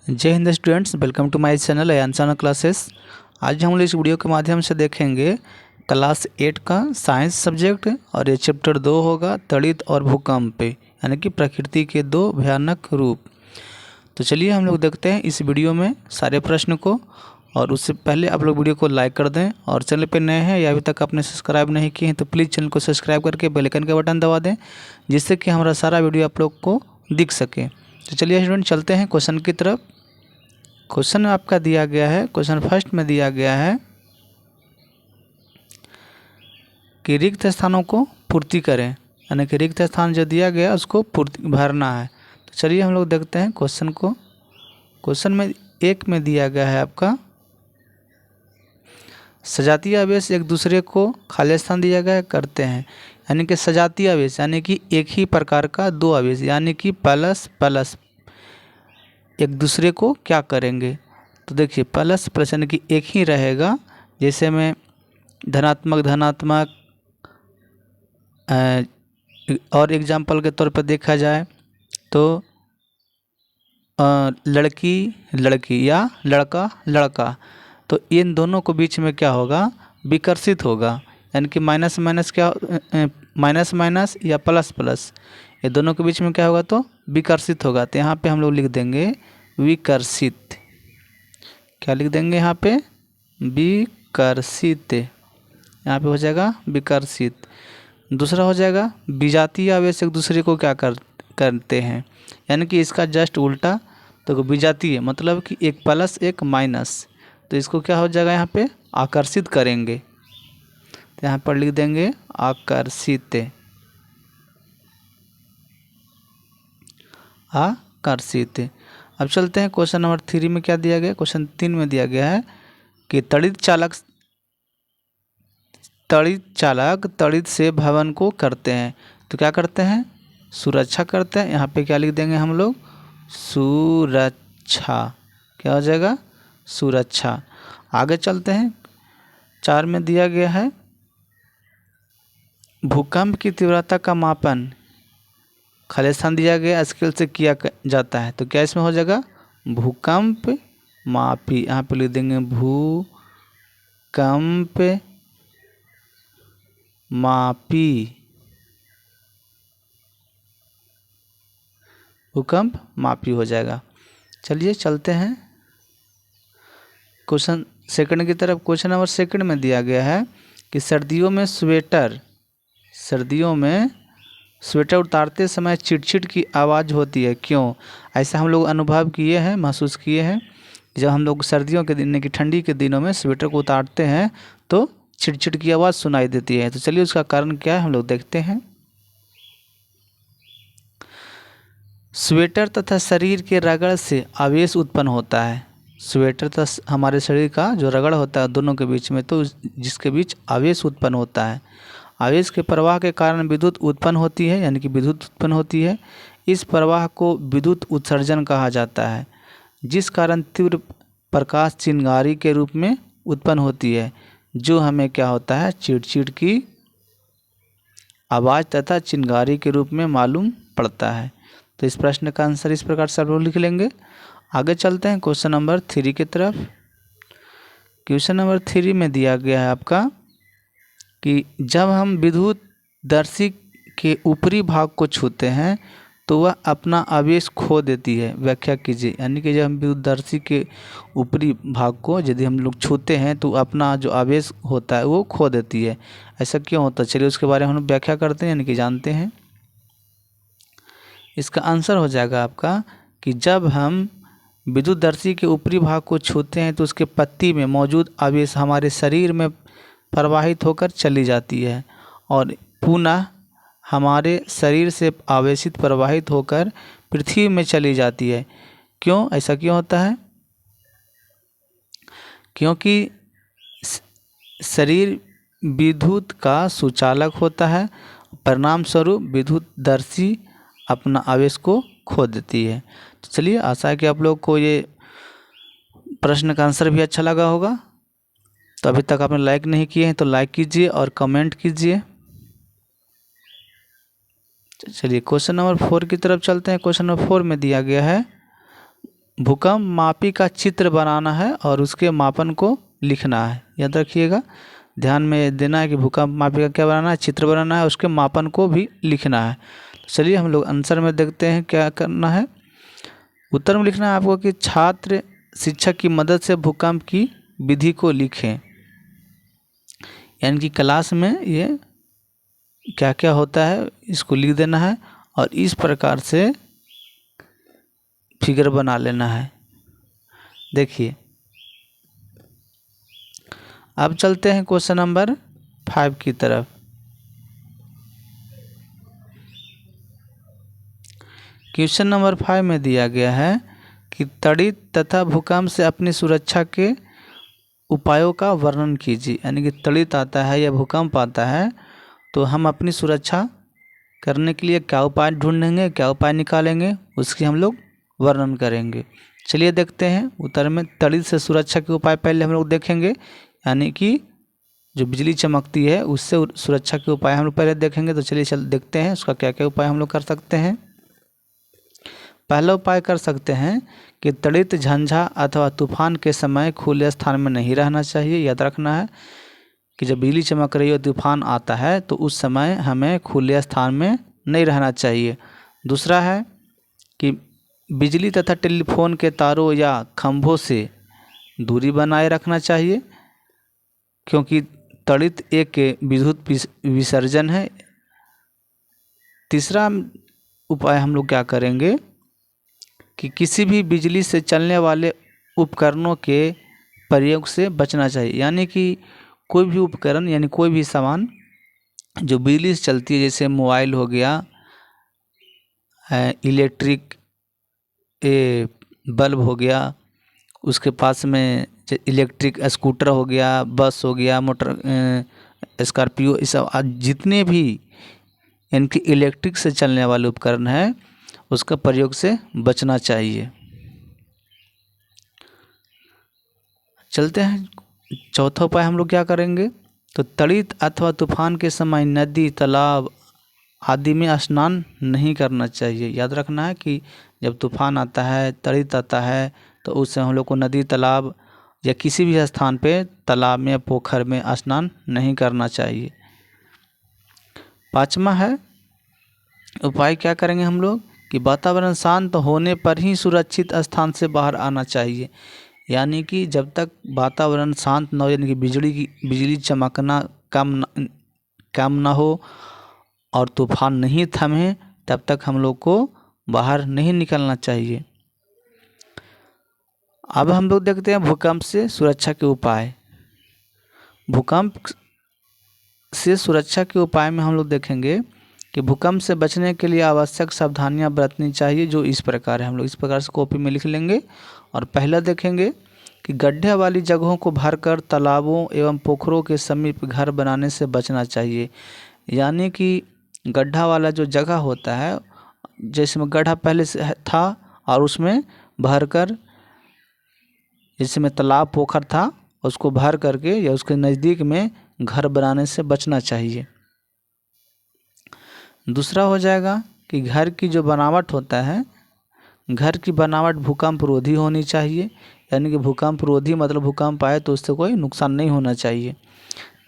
जय हिंद students, welcome to my channel Ayanshana classes. आज हम लोग इस वीडियो के माध्यम से देखेंगे क्लास 8 का साइंस सब्जेक्ट और ये चैप्टर 2 होगा तड़ित और भूकंप पे, यानी कि प्रकृति के दो भयानक रूप। तो चलिए हम लोग देखते हैं इस वीडियो में सारे प्रश्न को। और उससे पहले आप लोग वीडियो को लाइक कर दें और चैनल पे नए हैं या अभी तक आपने सब्सक्राइब नहीं किए हैं तो प्लीज़ चैनल को सब्सक्राइब करके बेल आइकन का बटन दबा दें, जिससे कि हमारा सारा वीडियो आप लोग को दिख सके। तो चलिए स्टूडेंट चलते हैं क्वेश्चन की तरफ। क्वेश्चन आपका दिया गया है, क्वेश्चन फर्स्ट में दिया गया है कि रिक्त स्थानों को पूर्ति करें, यानी कि रिक्त स्थान जो दिया गया उसको पूर्ति भरना है। तो चलिए हम लोग देखते हैं क्वेश्चन को। क्वेश्चन में एक में दिया गया है आपका सजातीय आवेश एक दूसरे को खाली स्थान दिया गया है करते हैं, यानी कि सजातीय आवेश यानी कि एक ही प्रकार का दो आवेश यानी कि प्लस प्लस एक दूसरे को क्या करेंगे। तो देखिए प्लस प्लस यानी कि एक ही रहेगा। जैसे में धनात्मक धनात्मक और एग्जाम्पल के तौर पर देखा जाए तो लड़की लड़की या लड़का लड़का, तो इन दोनों को बीच में क्या होगा, विकर्षित होगा। यानी कि माइनस माइनस क्या माइनस माइनस या प्लस प्लस, ये दोनों के बीच में क्या होगा तो विकर्षित होगा। तो यहाँ पे हम लोग लिख देंगे विकर्षित। क्या लिख देंगे यहाँ पे, विकर्षित। यहाँ पे हो जाएगा विकर्षित। दूसरा हो जाएगा विजातीय आवेश एक दूसरे को क्या करते हैं, यानी कि इसका जस्ट उल्टा। तो विजातीय मतलब कि एक प्लस एक माइनस, तो इसको क्या हो जाएगा यहाँ पे आकर्षित करेंगे। तो यहाँ पर लिख देंगे आकर्षित। आकर्षित। अब चलते हैं क्वेश्चन नंबर 3 में क्या दिया गया। क्वेश्चन 3 में दिया गया है कि तड़ित चालक तड़ित से भवन को करते हैं। तो क्या करते हैं, सुरक्षा करते हैं। यहाँ पे क्या लिख देंगे हम लोग, सुरक्षा। क्या हो जाएगा, सुरक्षा। आगे चलते हैं 4 में दिया गया है भूकंप की तीव्रता का मापन खाली स्थान दिया गया स्केल से किया जाता है। तो क्या इसमें हो जाएगा, भूकंप मापी। यहाँ पे लिख देंगे भूकंप मापी, भूकंप मापी हो जाएगा। चलिए चलते हैं क्वेश्चन सेकंड की तरफ। क्वेश्चन नंबर सेकंड में दिया गया है कि सर्दियों में स्वेटर उतारते समय चिटचिट की आवाज़ होती है, क्यों। ऐसा हम लोग अनुभव किए हैं, महसूस किए हैं। जब हम लोग सर्दियों के दिन की ठंडी के दिनों में स्वेटर को उतारते हैं तो चिटचिट की आवाज़ सुनाई देती है। तो चलिए उसका कारण क्या है हम लोग देखते हैं। स्वेटर तथा शरीर के रगड़ से आवेश उत्पन्न होता है। स्वेटर तथा हमारे शरीर का जो रगड़ होता है दोनों के बीच में, तो जिसके बीच आवेश उत्पन्न होता है। आवेश के प्रवाह के कारण विद्युत उत्पन्न होती है, यानी कि विद्युत उत्पन्न होती है। इस प्रवाह को विद्युत उत्सर्जन कहा जाता है, जिस कारण तीव्र प्रकाश चिंगारी के रूप में उत्पन्न होती है, जो हमें क्या होता है, चिड़चिड़ की आवाज़ तथा चिंगारी के रूप में मालूम पड़ता है। तो इस प्रश्न का आंसर इस प्रकार से आप लोग लिख लेंगे। आगे चलते हैं क्वेश्चन नंबर 3 की तरफ। क्वेश्चन नंबर 3 में दिया गया है आपका कि जब हम विद्युत दर्शी के ऊपरी भाग को छूते हैं तो वह अपना आवेश खो देती है। व्याख्या कीजिए। यानी कि जब हम विद्युत दर्शी के ऊपरी भाग को यदि हम लोग छूते हैं तो अपना जो आवेश होता है वो खो देती है। ऐसा क्यों होता है, चलिए उसके बारे में हम लोग व्याख्या करते हैं, यानी कि जानते हैं। इसका आंसर हो जाएगा आपका कि जब हम विद्युत दर्शी के ऊपरी भाग को छूते हैं तो उसके पत्ती में मौजूद आवेश हमारे शरीर में प्रवाहित होकर चली जाती है और पुनः हमारे शरीर से आवेशित प्रवाहित होकर पृथ्वी में चली जाती है। क्यों, ऐसा क्यों होता है, क्योंकि शरीर विद्युत का सुचालक होता है, परिणाम स्वरूप विद्युत दर्शी अपना आवेश को खो देती है। तो चलिए आशा है कि आप लोग को ये प्रश्न का आंसर भी अच्छा लगा होगा। तो अभी तक आपने लाइक नहीं किए हैं तो लाइक कीजिए और कमेंट कीजिए। चलिए क्वेश्चन नंबर 4 की तरफ चलते हैं। क्वेश्चन नंबर 4 में दिया गया है भूकंप मापी का चित्र बनाना है और उसके मापन को लिखना है। याद रखिएगा, ध्यान में देना है कि भूकंप मापी का क्या बनाना है, चित्र बनाना है, उसके मापन को भी लिखना है। तो चलिए हम लोग आंसर में देखते हैं क्या करना है। उत्तर में लिखना है आपको कि छात्र शिक्षक की मदद से भूकंप की विधि को लिखें। यानी कि क्लास में ये क्या क्या होता है इसको लिख देना है और इस प्रकार से फिगर बना लेना है। देखिए, अब चलते हैं क्वेश्चन नंबर 5 की तरफ। क्वेश्चन नंबर 5 में दिया गया है कि त्वरित तथा भूकंप से अपनी सुरक्षा के उपायों का वर्णन कीजिए। यानी कि त्वरित आता है या भूकंप आता है तो हम अपनी सुरक्षा करने के लिए क्या उपाय ढूंढेंगे, क्या उपाय निकालेंगे, उसकी हम लोग वर्णन करेंगे। चलिए देखते हैं उत्तर में। त्वरित से सुरक्षा के उपाय पहले हम लोग देखेंगे, यानी कि जो बिजली चमकती है उससे सुरक्षा के उपाय हम लोग पहले देखेंगे। तो चलिए देखते हैं उसका क्या क्या उपाय हम लोग कर सकते हैं। पहला उपाय कर सकते हैं कि त्वरित झंझा अथवा तूफान के समय खुले स्थान में नहीं रहना चाहिए। याद रखना है कि जब बिजली चमक रही हो, तूफान आता है तो उस समय हमें खुले स्थान में नहीं रहना चाहिए। दूसरा है कि बिजली तथा टेलीफोन के तारों या खंभों से दूरी बनाए रखना चाहिए, क्योंकि त्वरित एक विद्युत विसर्जन है। तीसरा उपाय हम लोग क्या करेंगे कि किसी भी बिजली से चलने वाले उपकरणों के प्रयोग से बचना चाहिए। यानी कि कोई भी उपकरण यानी कोई भी सामान जो बिजली से चलती है, जैसे मोबाइल हो गया, इलेक्ट्रिक बल्ब हो गया, उसके पास में इलेक्ट्रिक स्कूटर हो गया, बस हो गया, मोटर स्कॉर्पियो, ये सब जितने भी इनके इलेक्ट्रिक से चलने वाले उपकरण हैं उसका प्रयोग से बचना चाहिए। चलते हैं चौथा उपाय हम लोग क्या करेंगे। तो त्वरित अथवा तूफान के समय नदी, तालाब आदि में स्नान नहीं करना चाहिए। याद रखना है कि जब तूफान आता है, त्वरित आता है, तो उस समय हम लोग को नदी, तालाब या किसी भी स्थान पे तालाब में, पोखर में स्नान नहीं करना चाहिए। पाँचवा है उपाय क्या करेंगे हम लोग कि वातावरण शांत होने पर ही सुरक्षित स्थान से बाहर आना चाहिए। यानी कि जब तक वातावरण शांत न हो, यानी कि बिजली चमकना कम ना हो और तूफान नहीं थमे, तब तक हम लोग को बाहर नहीं निकलना चाहिए। अब हम लोग देखते हैं भूकंप से सुरक्षा के उपाय। भूकंप से सुरक्षा के उपाय में हम लोग देखेंगे कि भूकंप से बचने के लिए आवश्यक सावधानियां बरतनी चाहिए, जो इस प्रकार है। हम लोग इस प्रकार से कॉपी में लिख लेंगे। और पहला देखेंगे कि गड्ढे वाली जगहों को भरकर तालाबों एवं पोखरों के समीप घर बनाने से बचना चाहिए। यानी कि गड्ढा वाला जो जगह होता है, जैसे में गड्ढा पहले से था और उसमें भरकर, जैसे में तालाब पोखर था, उसको भर करके या उसके नज़दीक में घर बनाने से बचना चाहिए। दूसरा हो जाएगा कि घर की जो बनावट होता है, घर की बनावट भूकंप रोधी होनी चाहिए। यानी कि भूकंप रोधी मतलब भूकंप आए तो उससे कोई नुकसान नहीं होना चाहिए।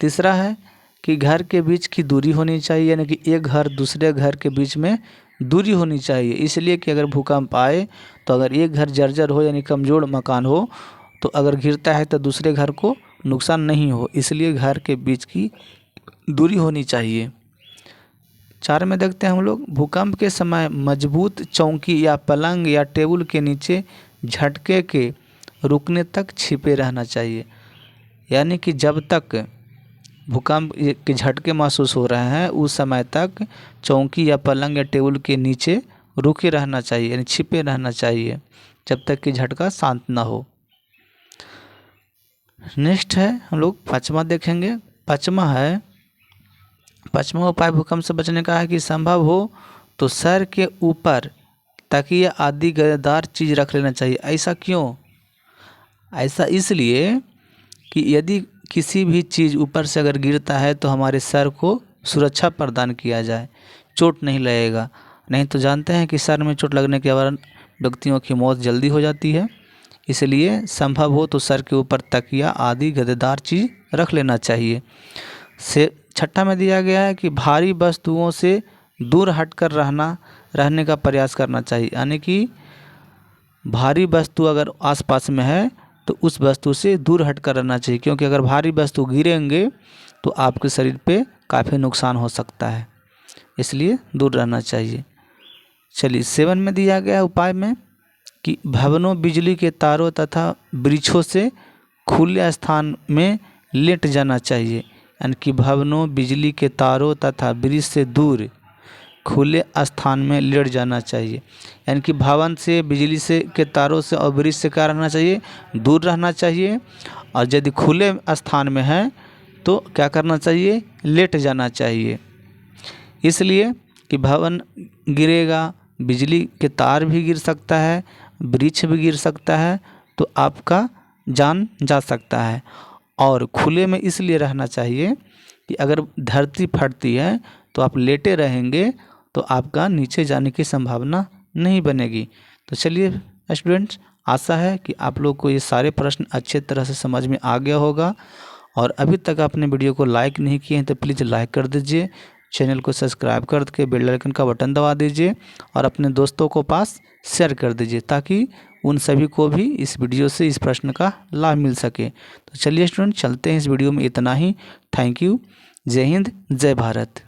तीसरा है कि घर के बीच की दूरी होनी चाहिए, यानी कि एक घर दूसरे घर के बीच में दूरी होनी चाहिए। इसलिए कि अगर भूकंप आए तो अगर एक घर जर्जर हो यानी कमज़ोर मकान हो, तो अगर गिरता है तो दूसरे घर को नुकसान नहीं हो, इसलिए घर के बीच की दूरी होनी चाहिए। 4 में देखते हैं हम लोग, भूकंप के समय मजबूत चौकी या पलंग या टेबल के नीचे झटके के रुकने तक छिपे रहना चाहिए। यानी कि जब तक भूकंप के झटके महसूस हो रहे हैं उस समय तक चौकी या पलंग या टेबल के नीचे रुके रहना चाहिए, यानी छिपे रहना चाहिए जब तक कि झटका शांत ना हो। नेक्स्ट है हम लोग पाँचवा देखेंगे। पाँचवा उपाय भूकंप से बचने का है कि संभव हो तो सर के ऊपर तकिया आदि गद्देदार चीज़ रख लेना चाहिए। ऐसा क्यों? ऐसा इसलिए कि यदि किसी भी चीज़ ऊपर से अगर गिरता है तो हमारे सर को सुरक्षा प्रदान किया जाए, चोट नहीं लगेगा। नहीं तो जानते हैं कि सर में चोट लगने के व्यक्तियों की मौत जल्दी हो जाती है। इसलिए संभव हो तो सर के ऊपर तकिया आदि गद्देदार चीज़ रख लेना चाहिए। से छठा में दिया गया है कि भारी वस्तुओं से दूर हटकर रहने का प्रयास करना चाहिए। यानी कि भारी वस्तु अगर आसपास में है तो उस वस्तु से दूर हटकर रहना चाहिए, क्योंकि अगर भारी वस्तु गिरेंगे तो आपके शरीर पे काफ़ी नुकसान हो सकता है, इसलिए दूर रहना चाहिए। चलिए 7 में दिया गया है उपाय में कि भवनों, बिजली के तारों तथा वृक्षों से खुले स्थान में लेट जाना चाहिए। यानी कि भवनों, बिजली के तारों तथा वृक्ष से दूर खुले स्थान में लेट जाना चाहिए। यानी कि भवन से, बिजली से के तारों से और वृक्ष से क्या रहना चाहिए, दूर रहना चाहिए। और यदि खुले स्थान में है तो क्या करना चाहिए, लेट जाना चाहिए। इसलिए कि भवन गिरेगा, बिजली के तार भी गिर सकता है, वृक्ष भी गिर सकता है, तो आपका जान जा सकता है। और खुले में इसलिए रहना चाहिए कि अगर धरती फटती है तो आप लेटे रहेंगे तो आपका नीचे जाने की संभावना नहीं बनेगी। तो चलिए स्टूडेंट्स, आशा है कि आप लोग को ये सारे प्रश्न अच्छे तरह से समझ में आ गया होगा। और अभी तक आपने वीडियो को लाइक नहीं किए हैं तो प्लीज़ लाइक कर दीजिए, चैनल को सब्सक्राइब करके बेल आइकन का बटन दबा दीजिए और अपने दोस्तों को पास शेयर कर दीजिए, ताकि उन सभी को भी इस वीडियो से इस प्रश्न का लाभ मिल सके। तो चलिए स्टूडेंट, चलते हैं इस वीडियो में इतना ही। Thank you. जय हिंद, जय भारत।